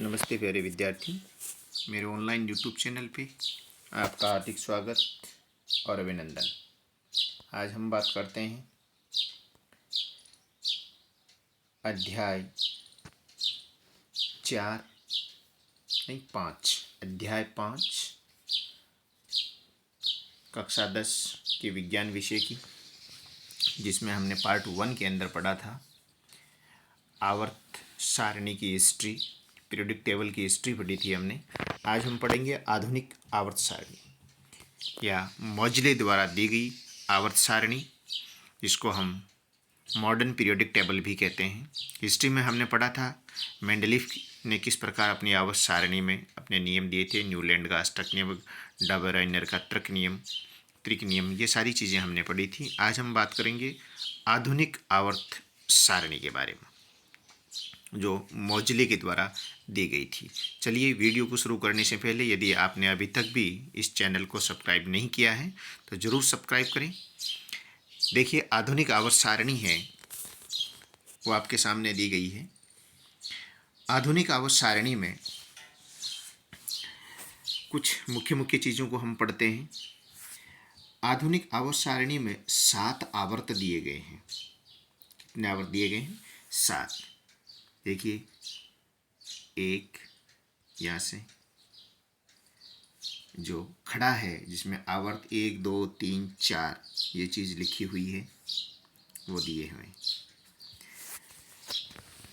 नमस्ते प्यारे विद्यार्थी, मेरे ऑनलाइन यूट्यूब चैनल पे आपका हार्दिक स्वागत और अभिनंदन। आज हम बात करते हैं अध्याय 5 कक्षा 10 के विज्ञान विषय की, जिसमें हमने पार्ट 1 के अंदर पढ़ा था आवर्त सारणी की हिस्ट्री, पीरियोडिक टेबल की हिस्ट्री पढ़ी थी हमने। आज हम पढ़ेंगे आधुनिक आवर्त सारणी या मौजले द्वारा दी गई आवर्त सारणी, जिसको हम मॉडर्न पीरियोडिक टेबल भी कहते हैं। हिस्ट्री में हमने पढ़ा था मेंडलीफ ने किस प्रकार अपनी आवर्त सारणी में अपने नियम दिए थे। न्यूलैंड का अष्टक नियम, डबराइनर का त्रिक नियम, ये सारी चीज़ें हमने पढ़ी थी। आज हम बात करेंगे आधुनिक आवर्त सारणी के बारे में, जो मौजले के द्वारा दी गई थी। चलिए, वीडियो को शुरू करने से पहले यदि आपने अभी तक भी इस चैनल को सब्सक्राइब नहीं किया है तो ज़रूर सब्सक्राइब करें। देखिए, आधुनिक आवर्त सारणी है वो आपके सामने दी गई है। आधुनिक आवर्त सारणी में कुछ मुख्य चीज़ों को हम पढ़ते हैं। आधुनिक आवर्त सारणी में 7 आवर्त दिए गए हैं। कितने आवर्त दिए गए हैं? 7। देखिए, 1 यहाँ से जो खड़ा है, जिसमें आवर्त 1 2 3 4 ये चीज़ लिखी हुई है, वो दिए हुए हैं।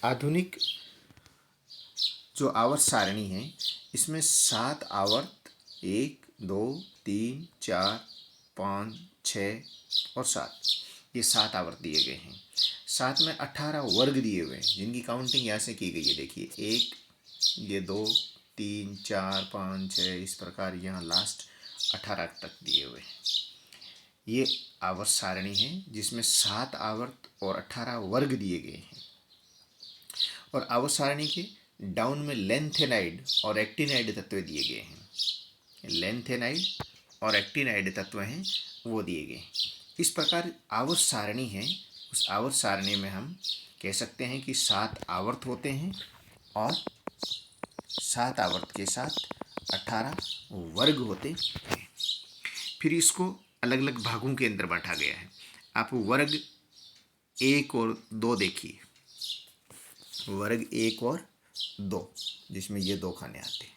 आधुनिक जो आवर्त सारणी है, इसमें 7 आवर्त 1 2 3 4 5 6 और 7, ये 7 आवर्त दिए गए हैं। साथ में 18 वर्ग दिए हुए हैं, जिनकी काउंटिंग यहाँ से की गई है। देखिए, 1, ये 2 3 4 5 6, इस प्रकार यहाँ लास्ट 18 तक दिए हुए हैं। ये आवर्त सारणी है जिसमें 7 आवर्त और 18 वर्ग दिए गए हैं। और आवर्त सारणी के डाउन में लेंथेनाइड और एक्टिनाइड तत्व दिए गए हैं। लेंथेनाइड और एक्टिनाइड तत्व हैं, वो दिए गए हैं। इस प्रकार आवर्त सारणी है। उस आवर्त सारणी में हम कह सकते हैं कि 7 आवर्त होते हैं और 7 आवर्त के साथ 18 वर्ग होते हैं। फिर इसको अलग अलग भागों के अंदर बांटा गया है। आप वर्ग 1 और 2 देखिए, वर्ग 1 और 2, जिसमें ये 2 खाने आते हैं।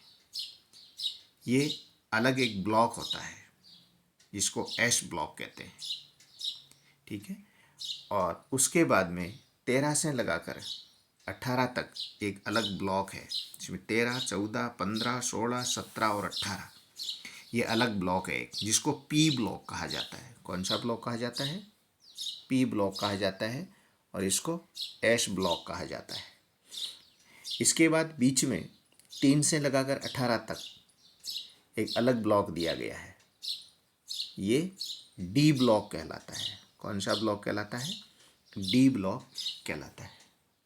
ये अलग एक ब्लॉक होता है, जिसको एस ब्लॉक कहते हैं, ठीक है। और उसके बाद में 13 से लगाकर 18 तक एक अलग ब्लॉक है, जिसमें 13 14 15 16 17 और 18 ये अलग ब्लॉक है, जिसको पी ब्लॉक कहा जाता है। कौन सा ब्लॉक कहा जाता है? पी ब्लॉक कहा जाता है, और इसको एस ब्लॉक कहा जाता है। इसके बाद बीच में 3 से लगाकर 18 तक एक अलग ब्लॉक दिया गया है, ये डी ब्लॉक कहलाता है। कौन सा ब्लॉक कहलाता है? डी ब्लॉक कहलाता है।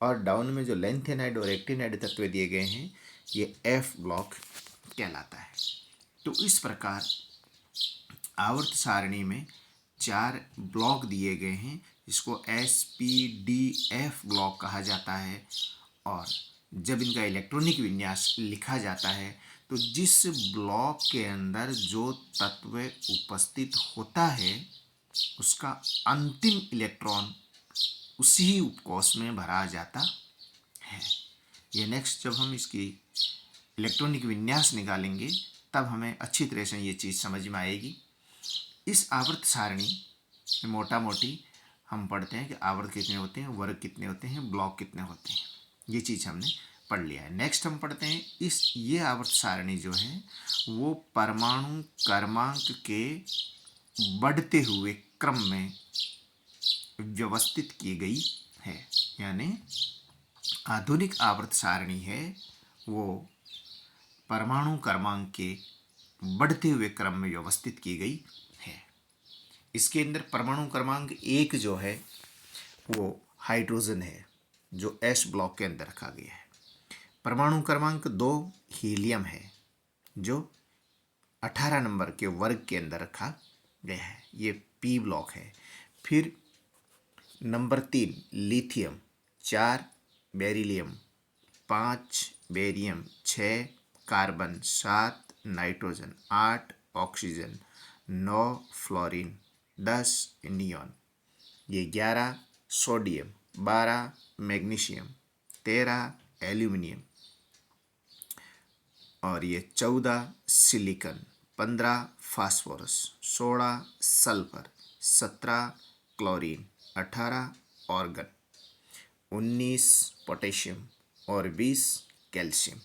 और डाउन में जो लेंथेनाइड और एक्टिनाइड तत्व दिए गए हैं, ये एफ ब्लॉक कहलाता है। तो इस प्रकार आवर्त सारणी में 4 ब्लॉक दिए गए हैं, जिसको S P D F block कहा जाता है। और जब इनका इलेक्ट्रॉनिक विन्यास लिखा जाता है, तो जिस ब्लॉक के अंदर जो तत्व उपस्थित होता है, उसका अंतिम इलेक्ट्रॉन उसी उपकोष में भरा जाता है। ये नेक्स्ट जब हम इसकी इलेक्ट्रॉनिक विन्यास निकालेंगे, तब हमें अच्छी तरह से ये चीज़ समझ में आएगी। इस आवर्त सारणी में मोटा मोटी हम पढ़ते हैं कि आवर्त कितने होते हैं, वर्ग कितने होते हैं, ब्लॉक कितने होते हैं। ये चीज़ हमने पढ़ लिया है। नेक्स्ट हम पढ़ते हैं ये आवर्त सारणी जो है, वो परमाणु क्रमांक के बढ़ते हुए क्रम में व्यवस्थित की गई है। यानी आधुनिक आवर्त सारणी है वो परमाणु क्रमांक के बढ़ते हुए क्रम में व्यवस्थित की गई है। इसके अंदर परमाणु क्रमांक 1 जो है वो हाइड्रोजन है, जो एस ब्लॉक के अंदर रखा गया है। परमाणु क्रमांक 2 हीलियम है, जो 18 नंबर के वर्ग के अंदर रखा गया है, ये पी ब्लॉक है। फिर number 3 lithium, 4 beryllium, 5 barium 6, carbon 7, nitrogen 8, oxygen 9, fluorine 10, neon ये 11, सोडियम 12, मैग्नीशियम 13, एल्यूमिनियम और ये 14, silicon 15, phosphorus 16, sulphur 17, chlorine 18, organ 19, potassium और 20, कैल्शियम।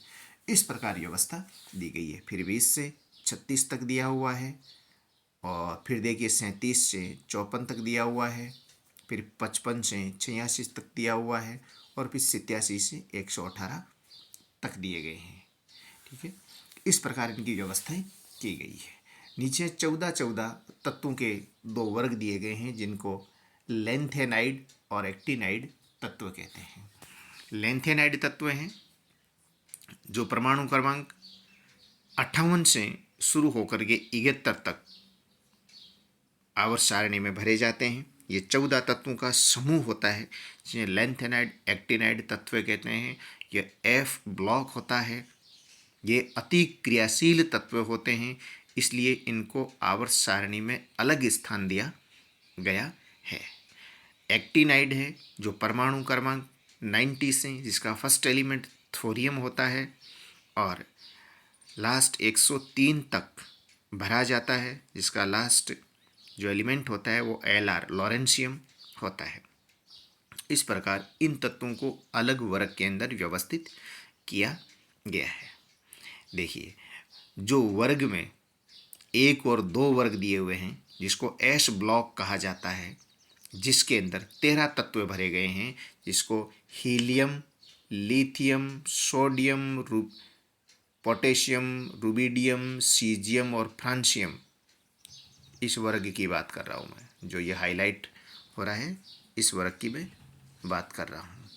इस प्रकार व्यवस्था दी गई है। फिर 20 से 36 तक दिया हुआ है और फिर देखिए 37 से 54 तक दिया हुआ है, फिर 55 से 86 तक दिया हुआ है और फिर 87 से 118 तक दिए गए हैं। ठीक है, इस प्रकार इनकी व्यवस्थाएं की गई है। नीचे 14 तत्वों के 2 वर्ग दिए गए हैं जिनको लेंथेनाइड और एक्टिनाइड तत्व कहते हैं। लेंथेनाइड तत्व हैं जो परमाणु क्रमांक 58 से शुरू होकर के 71 तक आवर्त सारणी में भरे जाते हैं। ये 14 तत्वों का समूह होता है जिन्हें लेंथेनाइड एक्टिनाइड तत्व कहते हैं। यह F ब्लॉक होता है। ये अति क्रियाशील तत्व होते हैं, इसलिए इनको आवर्त सारणी में अलग स्थान दिया गया है। एक्टिनाइड है जो परमाणु क्रमांक 90 से, जिसका फर्स्ट एलिमेंट थोरियम होता है और लास्ट 103 तक भरा जाता है, जिसका लास्ट जो एलिमेंट होता है वो Lr लॉरेंशियम होता है। इस प्रकार इन तत्वों को अलग वर्ग के अंदर व्यवस्थित किया गया है। देखिए, जो वर्ग में 1 और 2 वर्ग दिए हुए हैं जिसको एस ब्लॉक कहा जाता है, जिसके अंदर 13 तत्व भरे गए हैं, जिसको helium, lithium, sodium, potassium, rubidium, caesium और फ्रांसियम, इस वर्ग की बात कर रहा हूँ मैं। जो ये हाईलाइट हो रहा है इस वर्ग की मैं बात कर रहा हूँ।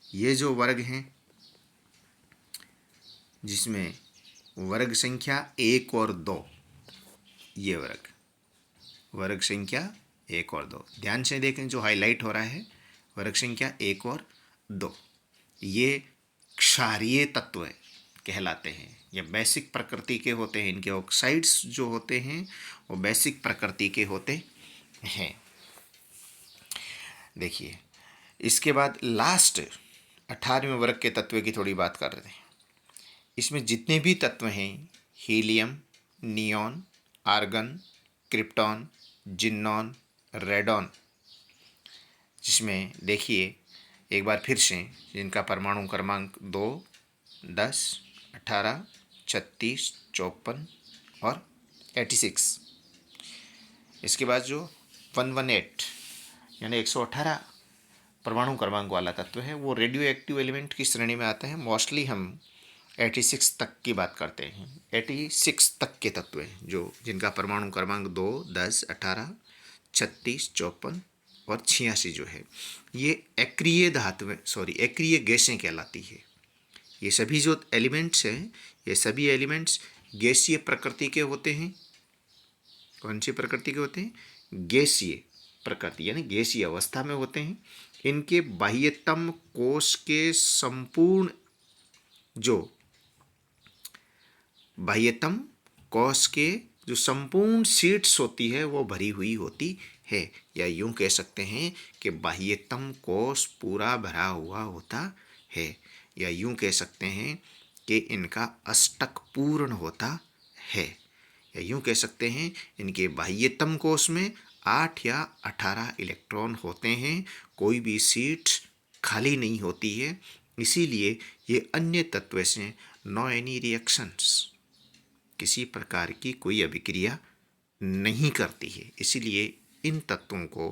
ये जो वर्ग हैं जिसमें वर्ग संख्या 1 और 2, ये वर्ग संख्या 1 और 2 ध्यान से देखें। जो हाईलाइट हो रहा है वर्ग संख्या 1 और 2, ये क्षारीय तत्व कहलाते हैं। ये बेसिक प्रकृति के होते हैं। इनके ऑक्साइड्स जो होते हैं वो बेसिक प्रकृति के होते हैं। देखिए, इसके बाद लास्ट 18वें वर्ग के तत्व की थोड़ी बात कर रहे हैं। इसमें जितने भी तत्व हैं, helium, neon, argon, krypton, xenon, radon, जिसमें देखिए एक बार फिर से जिनका परमाणु क्रमांक 2, 10, 18, 36, 54 और 86। इसके बाद जो 118 यानी 118 परमाणु क्रमांक वाला तत्व है वो रेडियो एक्टिव एलिमेंट की श्रेणी में आता है। मोस्टली हम 86 तक की बात करते हैं। 86 तक के तत्व हैं जो जिनका परमाणु क्रमांक 2, 10, 18, 36, 54 और 86 जो है ये एक्रिय गैसें कहलाती है। ये सभी जो एलिमेंट्स हैं ये सभी एलिमेंट्स गैसीय प्रकृति के होते हैं। कौन सी प्रकृति के होते हैं? गैसीय प्रकृति यानी गैसीय अवस्था में होते हैं। इनके बाह्यतम कोश के संपूर्ण जो बाह्यतम कोश के जो संपूर्ण शीट्स होती है वो भरी हुई होती है, या यूं कह सकते हैं कि बाह्यतम कोश पूरा भरा हुआ होता है, या यूं कह सकते हैं कि इनका अष्टक पूर्ण होता है, या यूं कह सकते हैं इनके बाह्यतम कोश में 8 या 18 इलेक्ट्रॉन होते हैं। कोई भी सीट खाली नहीं होती है। इसीलिए ये अन्य तत्व से नो एनी रिएक्शंस, किसी प्रकार की कोई अभिक्रिया नहीं करती है। इसीलिए इन तत्वों को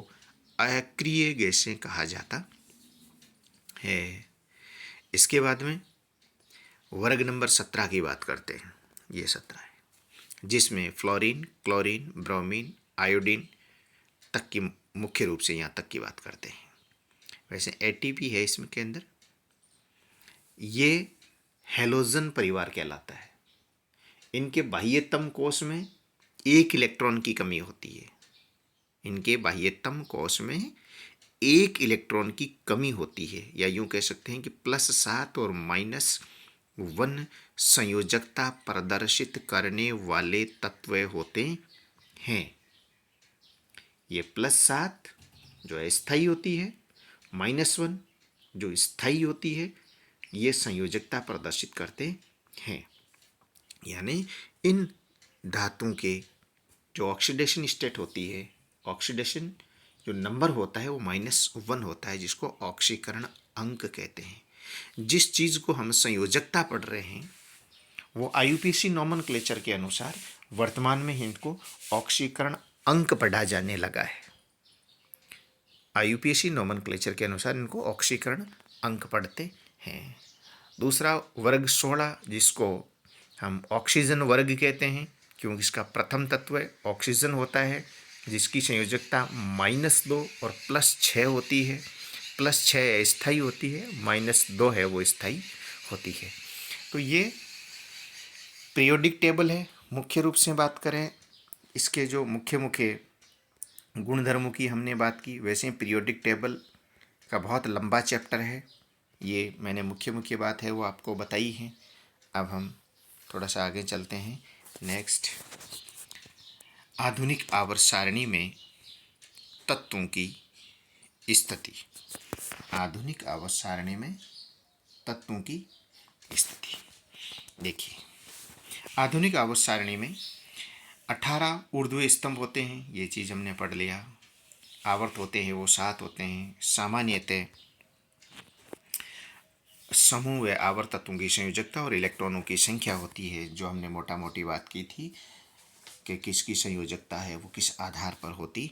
अक्रिय गैसें कहा जाता है। इसके बाद में वर्ग नंबर 17 की बात करते हैं। ये 17 है जिसमें फ्लोरीन, क्लोरीन, ब्रोमीन, आयोडीन तक की मुख्य रूप से यहाँ तक की बात करते हैं। वैसे एटीपी है इसमें के अंदर, ये हेलोजन परिवार कहलाता है। इनके बाह्यतम कोश में 1 इलेक्ट्रॉन की कमी होती है। इनके बाह्यतम कोश में एक इलेक्ट्रॉन की कमी होती है, या यूं कह सकते हैं कि +7 और -1 संयोजकता प्रदर्शित करने वाले तत्व होते हैं। ये +7 जो अस्थायी होती है, -1 जो स्थायी होती है, ये संयोजकता प्रदर्शित करते हैं। यानी इन धातुओं के जो ऑक्सीडेशन स्टेट होती है, ऑक्सीडेशन जो नंबर होता है वो -1 होता है, जिसको ऑक्सीकरण अंक कहते हैं। जिस चीज़ को हम संयोजकता पढ़ रहे हैं वो IUPAC नॉमेनक्लेचर के अनुसार वर्तमान में इनको ऑक्सीकरण अंक पढ़ा जाने लगा है। IUPAC नॉमेनक्लेचर के अनुसार इनको ऑक्सीकरण अंक पढ़ते हैं। दूसरा वर्ग 16, जिसको हम ऑक्सीजन वर्ग कहते हैं, क्योंकि इसका प्रथम तत्व ऑक्सीजन होता है, जिसकी संयोजकता -2 और +6 होती है। +6 अस्थायी होती है, -2 है वो स्थायी होती है। तो ये पीरियोडिक टेबल है। मुख्य रूप से बात करें इसके जो मुख्य मुख्य गुणधर्मों की हमने बात की, वैसे पीरियोडिक टेबल का बहुत लंबा चैप्टर है। ये मैंने मुख्य मुख्य बात है वो आपको बताई है। अब हम थोड़ा सा आगे चलते हैं। नेक्स्ट, आधुनिक आवर्त सारणी में तत्वों की स्थिति। आधुनिक आवर्त सारणी में तत्वों की स्थिति देखिए, आधुनिक आवर्त सारणी में 18 ऊर्ध्वीय स्तंभ होते हैं, ये चीज़ हमने पढ़ लिया। आवर्त होते हैं वो 7 होते हैं। सामान्यतः समूह व आवर्त तत्वों की संयोजकता और इलेक्ट्रॉनों की संख्या होती है, जो हमने मोटा मोटी बात की थी कि किसकी संयोजकता है वो किस आधार पर होती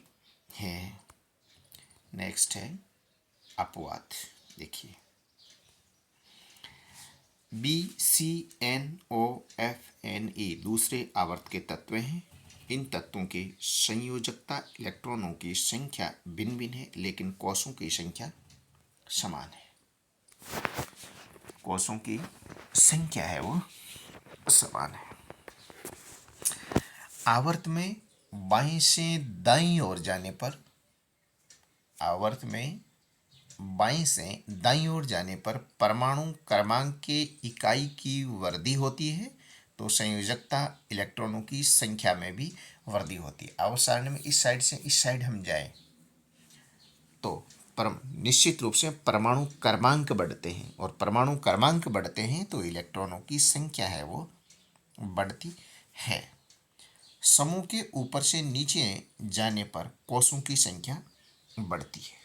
है। नेक्स्ट है अपवाद। देखिए, BCNOFNE दूसरे आवर्त के तत्व हैं। इन तत्वों की संयोजकता इलेक्ट्रॉनों की संख्या भिन्न भिन्न है, लेकिन कोषों की संख्या समान है। कोषों की संख्या है वो समान है। आवर्त में बाईं से दाईं ओर जाने पर, आवर्त में बाईं से दाईं ओर जाने पर परमाणु क्रमांक के इकाई की वृद्धि होती है, तो संयोजकता इलेक्ट्रॉनों की संख्या में भी वृद्धि होती है। आवर्त सारणी में इस साइड से इस साइड हम जाएं तो निश्चित रूप से परमाणु क्रमांक बढ़ते हैं, और परमाणु क्रमांक बढ़ते हैं तो इलेक्ट्रॉनों की संख्या है वो बढ़ती है। समूह के ऊपर से नीचे जाने पर कोषों की संख्या बढ़ती है।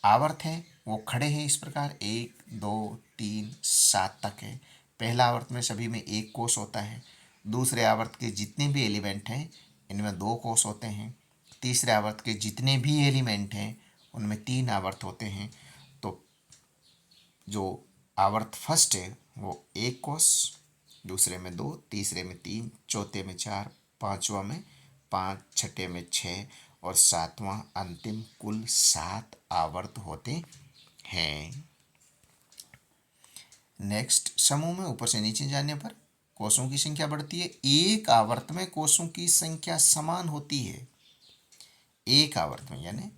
आवर्त है वो खड़े हैं इस प्रकार, 1 2 3 7 तक है। पहला आवर्त में सभी में एक कोष होता है। दूसरे आवर्त के जितने भी एलिमेंट हैं इनमें 2 कोष होते हैं। तीसरे आवर्त के जितने भी एलिमेंट हैं उनमें 3 आवर्त होते हैं। तो जो आवर्त फर्स्ट है वो 1 कोष, दूसरे में 2, तीसरे में 3, चौथे में 4, पांचवा में 5, छठे में 6 और सातवां अंतिम कुल 7 आवर्त होते हैं। नेक्स्ट, समूह में ऊपर से नीचे जाने पर कोषों की संख्या बढ़ती है। एक आवर्त में कोषों की संख्या समान होती है। एक आवर्त में यानी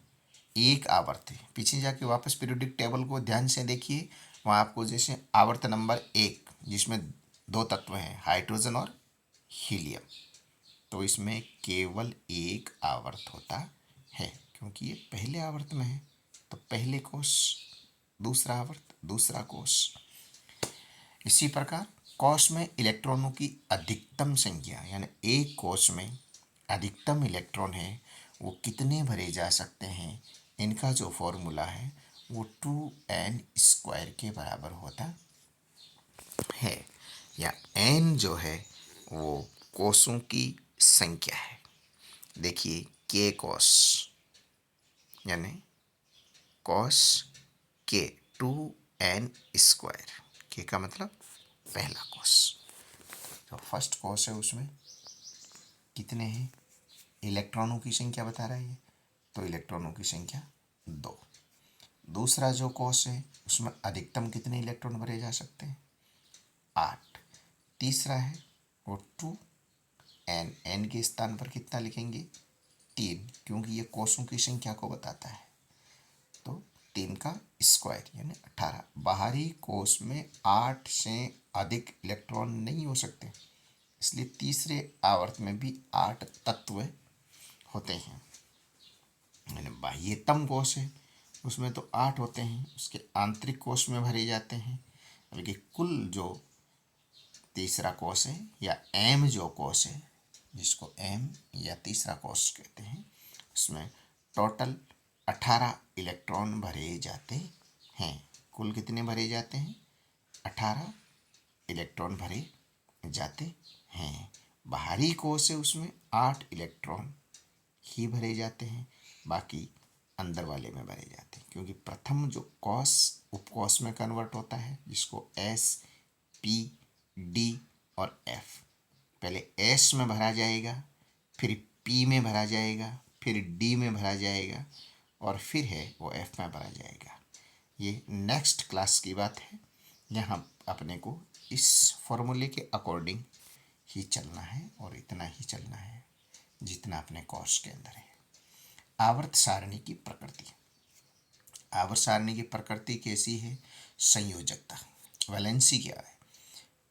एक आवर्त है। पीछे जाके वापस पीरियोडिक टेबल को ध्यान से देखिए, वहाँ आपको जैसे आवर्त नंबर 1 जिसमें 2 तत्व हैं, हाइड्रोजन और हीलियम, तो इसमें केवल एक आवर्त होता है, क्योंकि ये पहले आवर्त में है। तो पहले कोष, दूसरा आवर्त, दूसरा कोष। इसी प्रकार कोष में इलेक्ट्रॉनों की अधिकतम संख्या, यानी एक कोष में अधिकतम इलेक्ट्रॉन है वो कितने भरे जा सकते हैं, इनका जो फॉर्मूला है वो 2n² के बराबर होता है, या n जो है वो कोषों की संख्या है। देखिए, k कोष यानी कोष k 2n², k का मतलब पहला कोष। जो फर्स्ट कोष है उसमें कितने हैं, इलेक्ट्रॉनों की संख्या बता रहा है, तो इलेक्ट्रॉनों की संख्या 2। दूसरा जो कोष है उसमें अधिकतम कितने इलेक्ट्रॉन भरे जा सकते हैं, 8। तीसरा है वो 2n, n के स्थान पर कितना लिखेंगे, 3, क्योंकि ये कोषों की संख्या को बताता है। का स्क्वायर यानी 18। बाहरी कोश में 8 से अधिक इलेक्ट्रॉन नहीं हो सकते, इसलिए तीसरे आवर्त में भी 8 तत्व होते हैं। यानी बाह्यतम कोश है उसमें तो 8 होते हैं, उसके आंतरिक कोश में भरे जाते हैं, बल्कि कुल जो तीसरा कोश है या एम जो कोश है, जिसको एम या तीसरा कोश कहते हैं, उसमें टोटल 18 इलेक्ट्रॉन भरे जाते हैं। कुल कितने भरे जाते हैं? 18 इलेक्ट्रॉन भरे जाते हैं। बाहरी कोश है उसमें 8 इलेक्ट्रॉन ही भरे जाते हैं, बाकी अंदर वाले में भरे जाते हैं, क्योंकि प्रथम जो कोश उपकोश में कन्वर्ट होता है, जिसको एस, पी, डी और एफ। पहले एस में भरा जाएगा, फिर पी में भरा जाएगा, फिर डी में भरा जाएगा और फिर है वो एफ में भरा जाएगा। ये नेक्स्ट क्लास की बात है। यहाँ अपने को इस फॉर्मूले के अकॉर्डिंग ही चलना है और इतना ही चलना है जितना अपने कोर्स के अंदर है। आवर्त सारणी की प्रकृति। आवर्त सारणी की प्रकृति कैसी है? संयोजकता, वैलेंसी क्या है?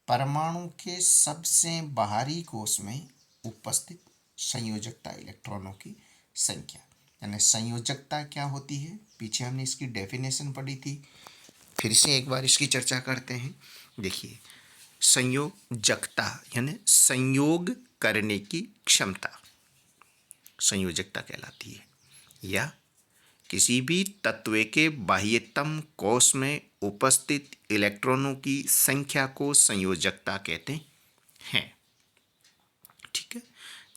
परमाणु के सबसे बाहरी कोश में उपस्थित संयोजकता इलेक्ट्रॉनों की संख्या। यानी संयोजकता क्या होती है? पीछे हमने इसकी डेफिनेशन पढ़ी थी, फिर से एक बार इसकी चर्चा करते हैं। देखिए, संयोजकता यानी संयोग करने की क्षमता संयोजकता कहलाती है, या किसी भी तत्व के बाह्यतम कोश में उपस्थित इलेक्ट्रॉनों की संख्या को संयोजकता कहते हैं। ठीक है,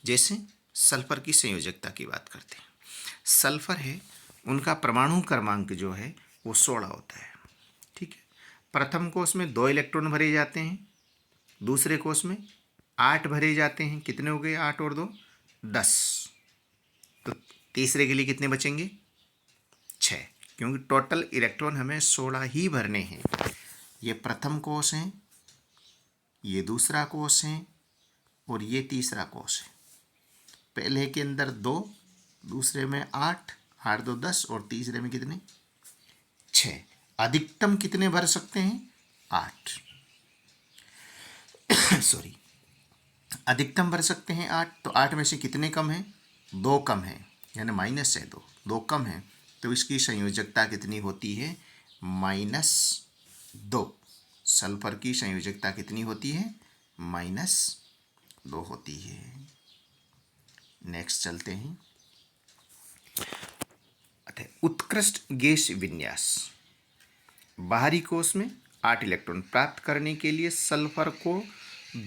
जैसे सल्फर की संयोजकता की बात करते हैं। सल्फर है, उनका परमाणु क्रमांक जो है वो 16 होता है। ठीक है, प्रथम कोश में 2 इलेक्ट्रॉन भरे जाते हैं, दूसरे कोश में 8 भरे जाते हैं। कितने हो गए? 8 और 2 10। तो तीसरे के लिए कितने बचेंगे? 6, क्योंकि टोटल इलेक्ट्रॉन हमें 16 ही भरने हैं। ये प्रथम कोश है, ये दूसरा कोश है और ये तीसरा कोश है। पहले के अंदर 2, दूसरे में 8, 8 2 10 और तीसरे में कितने? 6। अधिकतम कितने भर सकते हैं? 8 सॉरी, अधिकतम भर सकते हैं 8। तो 8 में से कितने कम हैं? 2 कम है, यानी माइनस है 2 कम है, तो इसकी संयोजकता कितनी होती है? -2। सल्फर की संयोजकता कितनी होती है? -2 होती है। नेक्स्ट चलते हैं। उत्कृष्ट गैस विन्यास। बाहरी कोश में 8 इलेक्ट्रॉन प्राप्त करने के लिए सल्फर को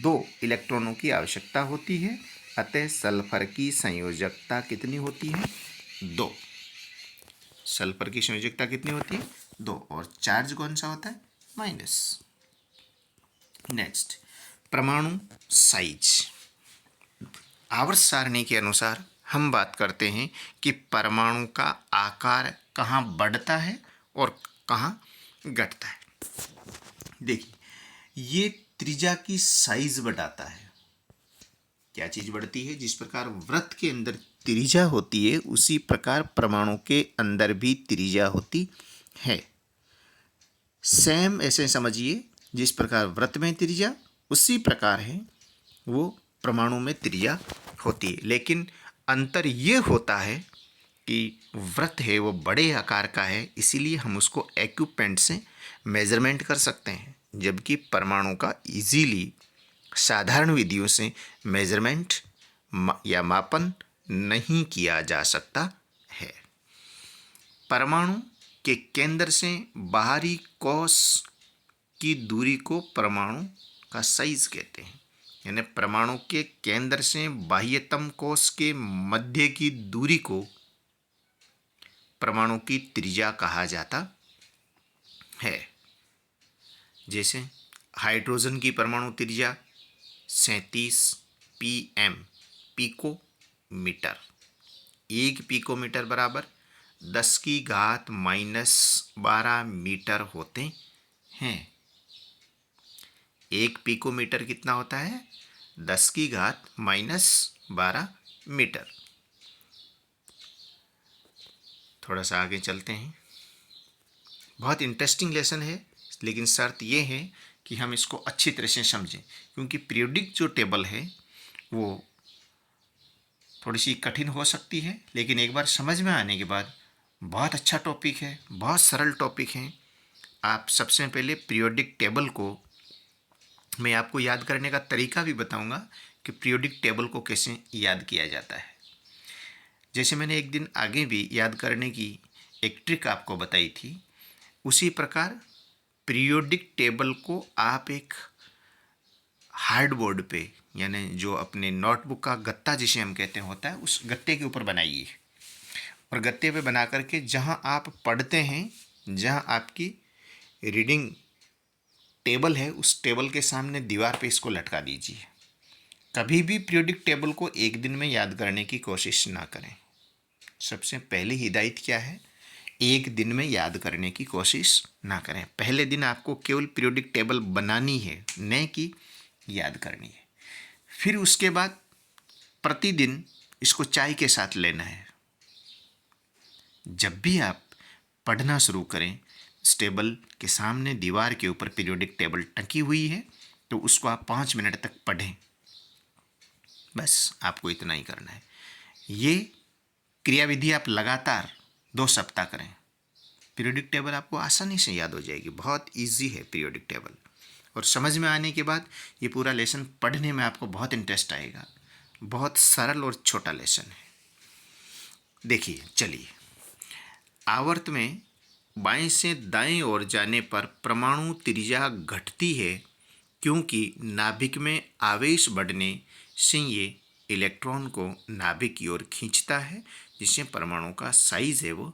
2 इलेक्ट्रॉनों की आवश्यकता होती है, अतः सल्फर की संयोजकता कितनी होती है? 2। सल्फर की संयोजकता कितनी होती है? 2। और चार्ज कौन सा होता है? माइनस। नेक्स्ट, परमाणु साइज। आवर्त सारणी के अनुसार हम बात करते हैं कि परमाणु का आकार कहाँ बढ़ता है और कहाँ घटता है। देखिए, ये त्रिज्या की साइज बढ़ाता है। क्या चीज बढ़ती है? जिस प्रकार वृत्त के अंदर त्रिज्या होती है, उसी प्रकार परमाणु के अंदर भी त्रिज्या होती है। सेम ऐसे समझिए, जिस प्रकार वृत्त में त्रिज्या, उसी प्रकार है वो परमाणु में त्रिज्या होती है। लेकिन अंतर ये होता है कि वृत्त है वो बड़े आकार का है, इसीलिए हम उसको इक्विपमेंट से मेजरमेंट कर सकते हैं, जबकि परमाणु का इजीली साधारण विधियों से मेजरमेंट या मापन नहीं किया जा सकता है। परमाणु के केंद्र से बाहरी कोश की दूरी को परमाणु का साइज कहते हैं। यानी परमाणु के केंद्र से बाह्यतम कोश के मध्य की दूरी को परमाणु की त्रिज्या कहा जाता है। जैसे हाइड्रोजन की परमाणु त्रिज्या 37 pm पिकोमीटर। 1 पिकोमीटर बराबर 10⁻⁻12 मीटर होते हैं। 1 पिकोमीटर कितना होता है? 10⁻12 मीटर। थोड़ा सा आगे चलते हैं। बहुत इंटरेस्टिंग लेसन है, लेकिन शर्त ये है कि हम इसको अच्छी तरह से समझें, क्योंकि पीरियोडिक जो टेबल है वो थोड़ी सी कठिन हो सकती है, लेकिन एक बार समझ में आने के बाद बहुत अच्छा टॉपिक है, बहुत सरल टॉपिक है। आप सबसे पहले पीरियोडिक टेबल को मैं आपको याद करने का तरीका भी बताऊंगा कि पीरियोडिक टेबल को कैसे याद किया जाता है। जैसे मैंने एक दिन आगे भी याद करने की एक ट्रिक आपको बताई थी, उसी प्रकार पीरियोडिक टेबल को आप एक हार्ड बोर्ड पे, यानी जो अपने नोटबुक का गत्ता जिसे हम कहते हैं होता है, उस गत्ते के ऊपर बनाइए और गत्ते पे बना करके जहाँ आप पढ़ते हैं, जहाँ आपकी रीडिंग टेबल है, उस टेबल के सामने दीवार पे इसको लटका दीजिए। कभी भी पीरियोडिक टेबल को एक दिन में याद करने की कोशिश ना करें। सबसे पहली हिदायत क्या है, एक दिन में याद करने की कोशिश ना करें। पहले दिन आपको केवल पीरियोडिक टेबल बनानी है, न कि याद करनी है। फिर उसके बाद प्रतिदिन इसको चाय के साथ लेना है। जब भी आप पढ़ना शुरू करें, इस टेबल के सामने दीवार के ऊपर पीरियोडिक टेबल टंकी हुई है, तो उसको आप 5 मिनट तक पढ़ें। बस आपको इतना ही करना है। ये क्रियाविधि आप लगातार 2 सप्ताह करें, पीरियोडिक टेबल आपको आसानी से याद हो जाएगी। बहुत इजी है पीरियोडिक टेबल, और समझ में आने के बाद ये पूरा लेसन पढ़ने में आपको बहुत इंटरेस्ट आएगा। बहुत सरल और छोटा लेसन है। देखिए, चलिए, आवर्त में बाएं से दाएं ओर जाने पर परमाणु त्रिज्या घटती है, क्योंकि नाभिक में आवेश बढ़ने से ये इलेक्ट्रॉन को नाभिक की ओर खींचता है, जिससे परमाणु का साइज है वो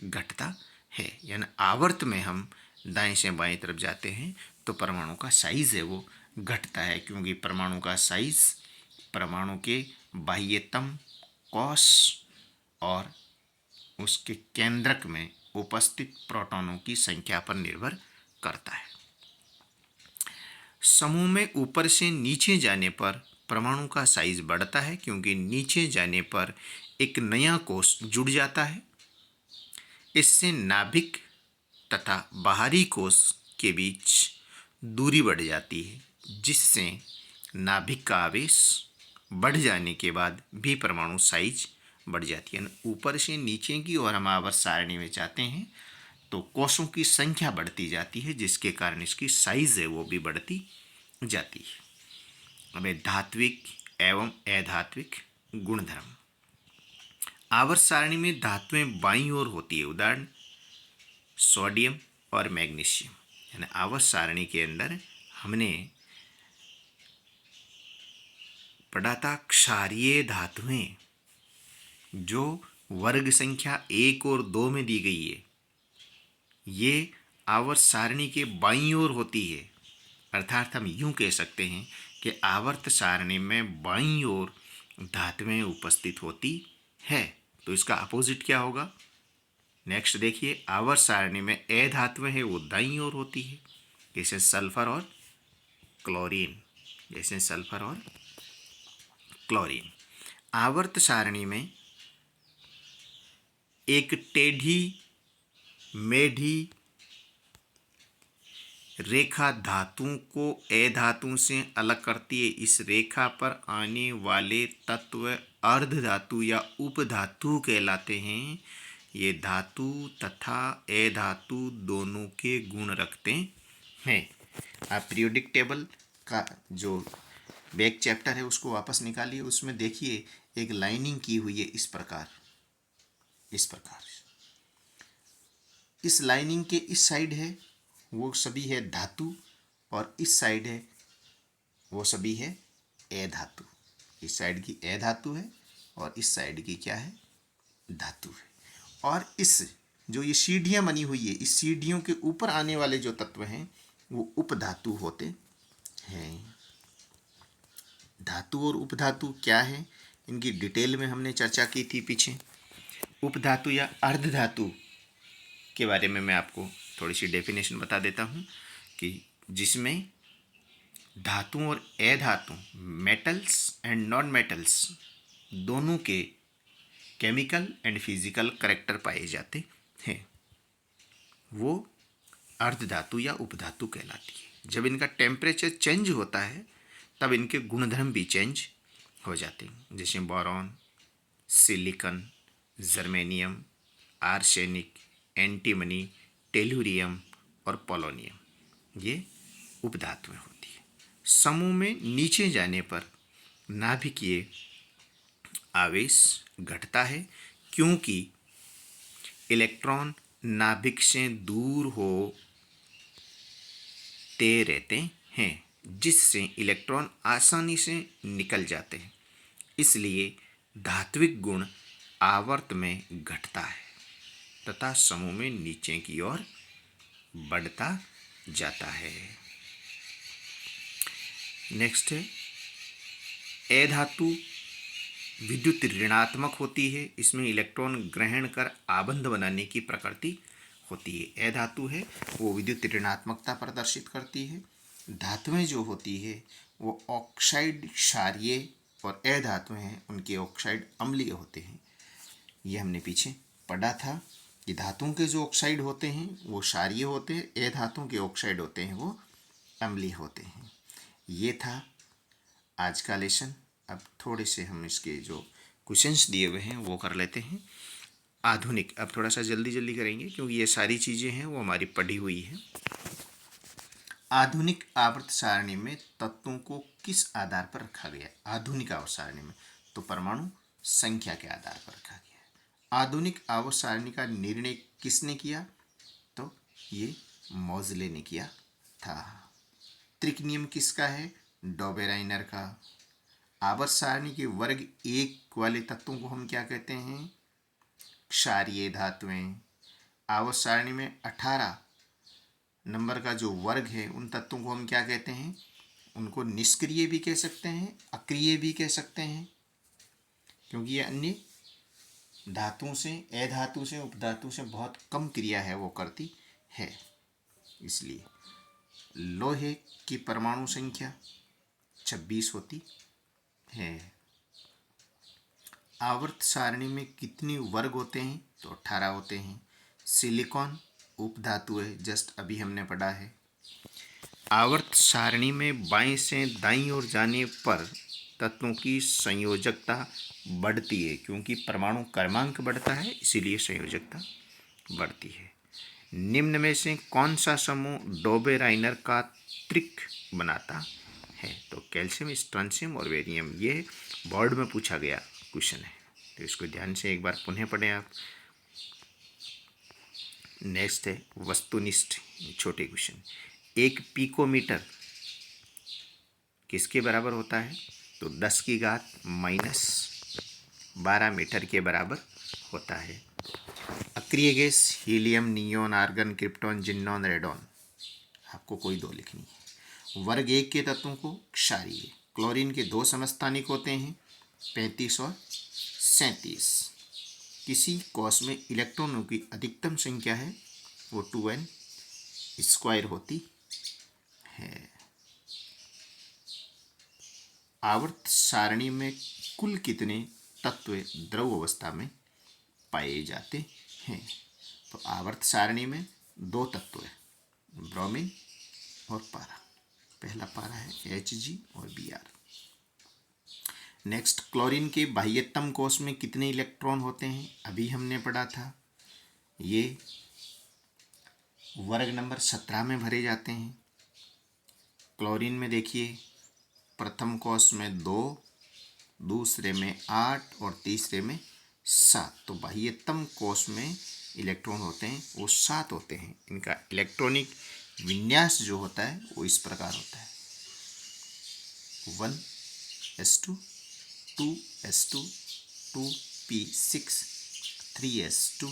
घटता है। यानी आवर्त में हम दाएं से बाएं तरफ जाते हैं तो परमाणु का साइज है वो घटता है, क्योंकि परमाणु का साइज परमाणु के बाह्यतम कोश और उसके केंद्रक में उपस्थित प्रोटॉनों की संख्या पर निर्भर करता है। समूह में ऊपर से नीचे जाने पर परमाणु का साइज बढ़ता है, क्योंकि नीचे जाने पर एक नया कोश जुड़ जाता है। इससे नाभिक तथा बाहरी कोश के बीच दूरी बढ़ जाती है, जिससे नाभिक का आवेश बढ़ जाने के बाद भी परमाणु साइज बढ़ जाती है। ऊपर से नीचे की ओर हम आवर्त सारणी में जाते हैं तो कोशों की संख्या बढ़ती जाती है, जिसके कारण इसकी साइज है वो भी बढ़ती जाती है। अब धात्विक एवं अधात्विक गुणधर्म। आवर्त सारणी में धातुएं बाईं ओर होती है, उदाहरण सोडियम और मैग्नीशियम। यानी आवर्त सारणी के अंदर हमने पढ़ा था क्षारीय धातुएं जो वर्ग संख्या 1 और 2 में दी गई है, ये आवर्त सारणी के बाईं ओर होती है। अर्थात हम यूं कह सकते हैं कि आवर्त सारणी में बाईं ओर धातुएं उपस्थित होती है। तो इसका अपोजिट क्या होगा? नेक्स्ट देखिए, आवर्त सारणी में ए धातुएं है वो दाईं ओर होती है, जैसे सल्फर और क्लोरीन। जैसे सल्फर और क्लोरीन। आवर्त सारणी में एक टेढ़ी मेढ़ी रेखा धातुओं को ए धातु से अलग करती है। इस रेखा पर आने वाले तत्व अर्ध धातु या उपधातु कहलाते हैं। ये धातु तथा ए धातु दोनों के गुण रखते हैं। आप पीरियोडिक टेबल का जो बैक चैप्टर है उसको वापस निकालिए, उसमें देखिए एक लाइनिंग की हुई है इस प्रकार। इस लाइनिंग के इस साइड है वो सभी है धातु, और इस साइड है वो सभी है ए धातु। इस साइड की ए धातु है और इस साइड की क्या है? धातु है। और इस जो ये सीढ़ियाँ बनी हुई है, इस सीढ़ियों के ऊपर आने वाले जो तत्व हैं वो उपधातु होते हैं। धातु और उपधातु क्या है, इनकी डिटेल में हमने चर्चा की थी पीछे। उपधातु या अर्धधातु के बारे में मैं आपको थोड़ी सी डेफिनेशन बता देता हूँ कि जिसमें धातु और अधातु, मेटल्स एंड नॉन मेटल्स दोनों के केमिकल एंड फिजिकल करैक्टर पाए जाते हैं। वो अर्धधातु या उपधातु कहलाती है। जब इनका टेम्परेचर चेंज होता है तब इनके गुणधर्म भी चेंज हो जाते हैं, जैसे boron, silicon, germanium, arsenic, antimony, tellurium और पोलोनियम, ये उपधातुएं होती है। समूह में नीचे जाने पर नाभिकीय आवेश घटता है क्योंकि इलेक्ट्रॉन नाभिक से दूर होते रहते हैं, जिससे इलेक्ट्रॉन आसानी से निकल जाते हैं। इसलिए धात्विक गुण आवर्त में घटता है तथा समूह में नीचे की ओर बढ़ता जाता है। नेक्स्ट है अधातु विद्युत ऋणात्मक होती है। इसमें इलेक्ट्रॉन ग्रहण कर आबंध बनाने की प्रकृति होती है। अधातु है वो विद्युत ऋणात्मकता प्रदर्शित करती है। धातुएं जो होती है वो ऑक्साइड क्षारीय और अधातुएं हैं उनके ऑक्साइड अम्लीय होते हैं। ये हमने पीछे पढ़ा था कि धातुओं के जो ऑक्साइड होते हैं वो क्षारीय होते हैं, अधातुओं के ऑक्साइड होते हैं वो अम्लीय होते हैं। ये था आज का लेसन। अब थोड़े से हम इसके जो क्वेश्चंस दिए हुए हैं वो कर लेते हैं। आधुनिक, अब थोड़ा सा जल्दी जल्दी करेंगे क्योंकि ये सारी चीज़ें हैं वो हमारी पढ़ी हुई हैं। आधुनिक आवर्त सारणी में तत्वों को किस आधार पर रखा गया? आधुनिक आवर्त सारणी में तो परमाणु संख्या के आधार पर रखा गया है। आधुनिक आवर्त सारणी का निर्णय किसने किया? तो ये मोजले ने किया था। त्रिक नियम किसका है? डोबेराइनर का। आवर्त सारणी के वर्ग 1 वाले तत्वों को हम क्या कहते हैं? क्षारीय धातुएं। आवर्त सारणी में 18 नंबर का जो वर्ग है उन तत्वों को हम क्या कहते हैं? उनको निष्क्रिय भी कह सकते हैं, अक्रिय भी कह सकते हैं, क्योंकि ये अन्य धातुओं से, अधातु से, उपधातु से बहुत कम क्रिया है वो करती है। इसलिए लोहे की परमाणु संख्या 26 होती है। आवर्त सारणी में कितने वर्ग होते हैं? तो 18 होते हैं। सिलिकॉन उपधातु है, जस्ट अभी हमने पढ़ा है। आवर्त सारणी में बाएं से दाईं ओर जाने पर तत्वों की संयोजकता बढ़ती है, क्योंकि परमाणु क्रमांक बढ़ता है इसीलिए संयोजकता बढ़ती है। निम्न में से कौन सा समूह डोबेराइनर का त्रिक बनाता है? तो कैल्शियम, स्ट्रोंशियम और बेरियम। ये बोर्ड में पूछा गया क्वेश्चन है, तो इसको ध्यान से एक बार पुनः पढ़ें आप। नेक्स्ट है वस्तुनिष्ठ छोटे क्वेश्चन। एक पिकोमीटर किसके बराबर होता है? तो 10 की घात -12 मीटर के बराबर होता है। अक्रिय gas helium, neon, argon, krypton, xenon, radon. आपको कोई 2 लिखनी है। वर्ग 1 के तत्वों को क्षारीय। क्लोरीन के 2 समस्थानिक होते हैं, 35 और 37। किसी कोश में इलेक्ट्रॉनों की अधिकतम संख्या है वो 2n² होती है। आवर्त सारणी में कुल कितने तत्व द्रव अवस्था में पाए जाते हैं? तो आवर्त सारणी में 2 तत्व है, ब्रोमीन और पारा। पहला पारा है Hg और Br। नेक्स्ट, क्लोरीन के बाह्यतम कोश में कितने इलेक्ट्रॉन होते हैं? अभी हमने पढ़ा था, ये वर्ग नंबर 17 में भरे जाते हैं। क्लोरीन में देखिए, प्रथम कोश में 2, दूसरे में 8 और तीसरे में 7। तो बाह्यतम कोश में इलेक्ट्रॉन होते हैं वो 7 होते हैं। इनका इलेक्ट्रॉनिक विन्यास जो होता है वो इस प्रकार होता है: 1s2, 2s2, 2p6, 3s2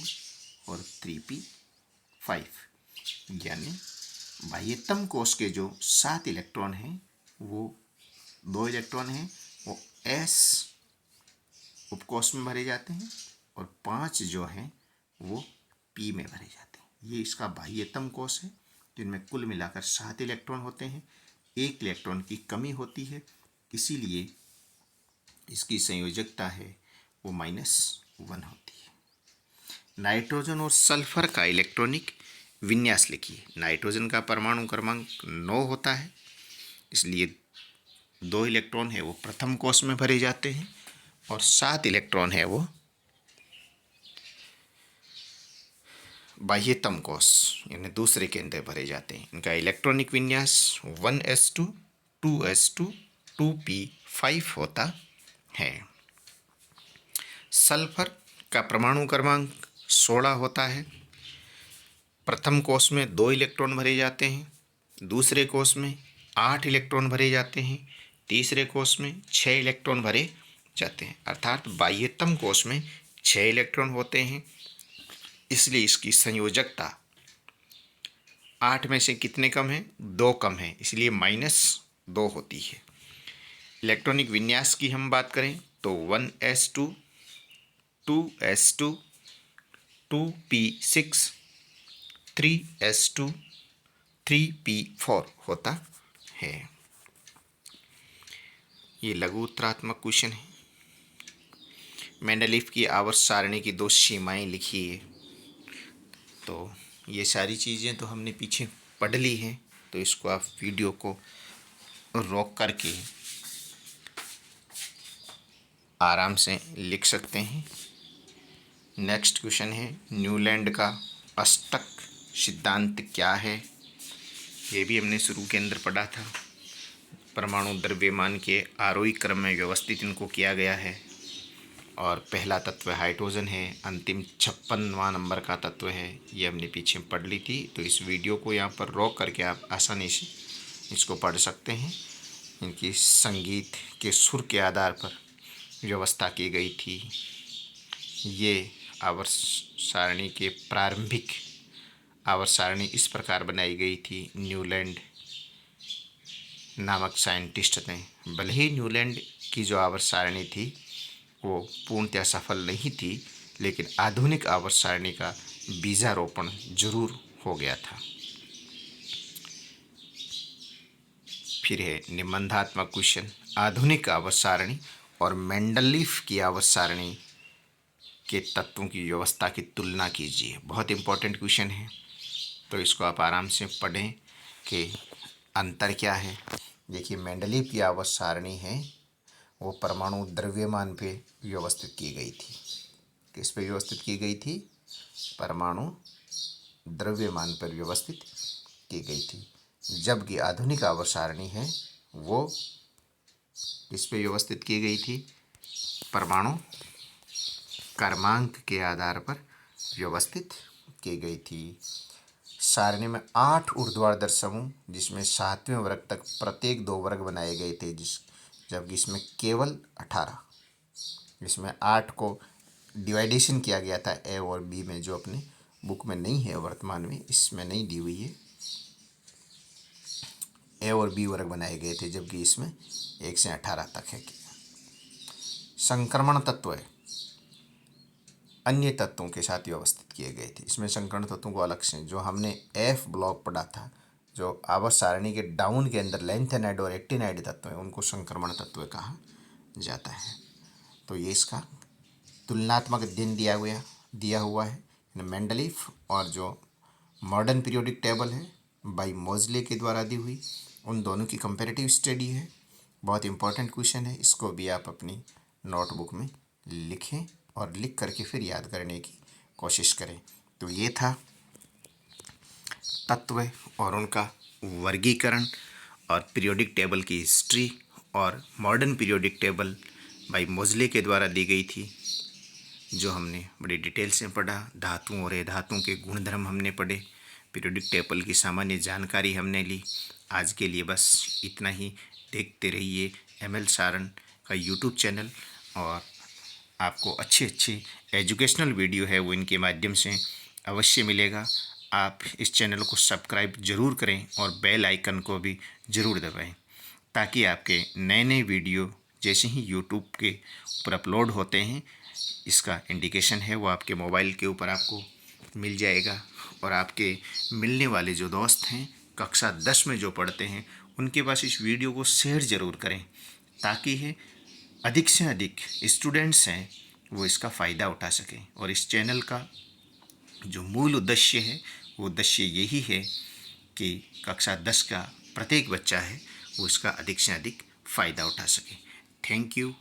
और 3p5। यानी बाह्यतम कोश के जो 7 इलेक्ट्रॉन हैं वो 2 इलेक्ट्रॉन हैं वो s उपकोश में भरे जाते हैं और 5 जो हैं वो p में भरे जाते हैं। ये इसका बाह्यतम कोश है, जिनमें कुल मिलाकर 7 इलेक्ट्रॉन होते हैं। 1 इलेक्ट्रॉन की कमी होती है, इसीलिए इसकी संयोजकता है वो -1 होती है। नाइट्रोजन और सल्फर का इलेक्ट्रॉनिक विन्यास लिखिए। नाइट्रोजन का परमाणु क्रमांक 9 होता है, इसलिए 2 इलेक्ट्रॉन है वो प्रथम कोष में भरे जाते हैं और 7 इलेक्ट्रॉन है वो बाह्यतम कोष यानी दूसरे के अंदर भरे जाते हैं। इनका इलेक्ट्रॉनिक विन्यास 1s2 2s2 2p5 होता है। सल्फर का परमाणु क्रमांक 16 होता है। प्रथम कोष में 2 इलेक्ट्रॉन भरे जाते हैं, दूसरे कोष में 8 इलेक्ट्रॉन भरे जाते हैं, तीसरे कोष में 6 इलेक्ट्रॉन भरे जाते हैं। अर्थात बाह्यतम कोष में 6 इलेक्ट्रॉन होते हैं, इसलिए इसकी संयोजकता 8 में से कितने कम है? 2 कम है, इसलिए -2 होती है। इलेक्ट्रॉनिक विन्यास की हम बात करें तो 1s2 2s2 2p6 3s2 3p4 होता है। ये लघु उत्तरात्मक क्वेश्चन है। मेंडलीफ की आवर्त सारणी की 2 सीमाएं लिखिए। तो ये सारी चीज़ें तो हमने पीछे पढ़ ली हैं, तो इसको आप वीडियो को रोक करके आराम से लिख सकते हैं। नेक्स्ट क्वेश्चन है न्यूलैंड का अष्टक सिद्धांत क्या है? ये भी हमने शुरू के अंदर पढ़ा था। परमाणु द्रव्यमान के आरोही क्रम में व्यवस्थित इनको किया गया है और पहला तत्व हाइड्रोजन है, अंतिम 56वां नंबर का तत्व है। ये हमने पीछे पढ़ ली थी, तो इस वीडियो को यहाँ पर रोक करके आप आसानी से इसको पढ़ सकते हैं। इनकी संगीत के सुर के आधार पर व्यवस्था की गई थी। ये आवर्त सारणी के प्रारंभिक आवर्त सारणी इस प्रकार बनाई गई थी। न्यूलैंड नामक साइंटिस्ट ने, भले ही न्यूलैंड की जो आवर्त सारणी थी वो पूर्णतः सफल नहीं थी, लेकिन आधुनिक आवर्त सारणी का बीजारोपण जरूर हो गया था। फिर है निबंधात्मक क्वेश्चन, आधुनिक आवर्त सारणी और मेंडलीफ की आवर्त सारणी के तत्वों की व्यवस्था की तुलना कीजिए। बहुत इंपॉर्टेंट क्वेश्चन है, तो इसको आप आराम से पढ़ें कि अंतर क्या है। देखिए, मेंडलीफ की आवर्त सारणी है वो परमाणु द्रव्यमान पे व्यवस्थित की गई थी। किस पे व्यवस्थित की गई थी? परमाणु द्रव्यमान पर व्यवस्थित की गई थी। जबकि आधुनिक आवर्त सारणी है वो किस पे व्यवस्थित की गई थी? परमाणु क्रमांक के आधार पर व्यवस्थित की गई थी। सारणी में 8 ऊर्ध्वाधर समूह, जिसमें 7वें वर्ग तक प्रत्येक 2 वर्ग बनाए गए थे, जबकि इसमें केवल 18, इसमें 8 को डिवाइडेशन किया गया था ए और बी में, जो अपने बुक में नहीं है, वर्तमान में इसमें नहीं दी हुई है। ए और बी वर्ग बनाए गए थे, जबकि इसमें 1 से 18 तक है। संक्रमण तत्व है अन्य तत्वों के साथ व्यवस्थित किए गए थे। इसमें संकरण तत्वों को अलग से, जो हमने एफ ब्लॉक पढ़ा था, जो आवर्त सारणी के डाउन के अंदर लेंथेनाइड और एक्टिनाइड तत्व हैं, उनको संक्रमण तत्व कहा जाता है। तो ये इसका तुलनात्मक अध्ययन दिया हुआ है मेंडलीफ, और जो मॉडर्न पीरियोडिक टेबल है बाई मोजले के द्वारा दी हुई, उन दोनों की कंपैरेटिव स्टडी है। बहुत इंपॉर्टेंट क्वेश्चन है, इसको भी आप अपनी नोटबुक में लिखें और लिख करके फिर याद करने की कोशिश करें। तो ये था तत्व और उनका वर्गीकरण और पीरियोडिक टेबल की हिस्ट्री, और मॉडर्न पीरियोडिक टेबल बाई मोजले के द्वारा दी गई थी, जो हमने बड़ी डिटेल से पढ़ा। धातुओं और अधातुओं के गुणधर्म हमने पढ़े, पीरियोडिक टेबल की सामान्य जानकारी हमने ली। आज के लिए बस इतना ही। देखते रहिए ML सारण का यूट्यूब चैनल, और आपको अच्छे एजुकेशनल वीडियो है वो इनके माध्यम से अवश्य मिलेगा। आप इस चैनल को सब्सक्राइब जरूर करें और बेल आइकन को भी ज़रूर दबाएं, ताकि आपके नए नए वीडियो जैसे ही यूट्यूब के ऊपर अपलोड होते हैं, इसका इंडिकेशन है वो आपके मोबाइल के ऊपर आपको मिल जाएगा। और आपके मिलने वाले जो दोस्त हैं कक्षा 10 में जो पढ़ते हैं, उनके पास इस वीडियो को शेयर ज़रूर करें, ताकि है अधिक से अधिक स्टूडेंट्स हैं वो इसका फ़ायदा उठा सकें। और इस चैनल का जो मूल उद्देश्य है उद्देश्य यही है कि कक्षा 10 का प्रत्येक बच्चा है वो इसका अधिक से अधिक फ़ायदा उठा सके। Thank you.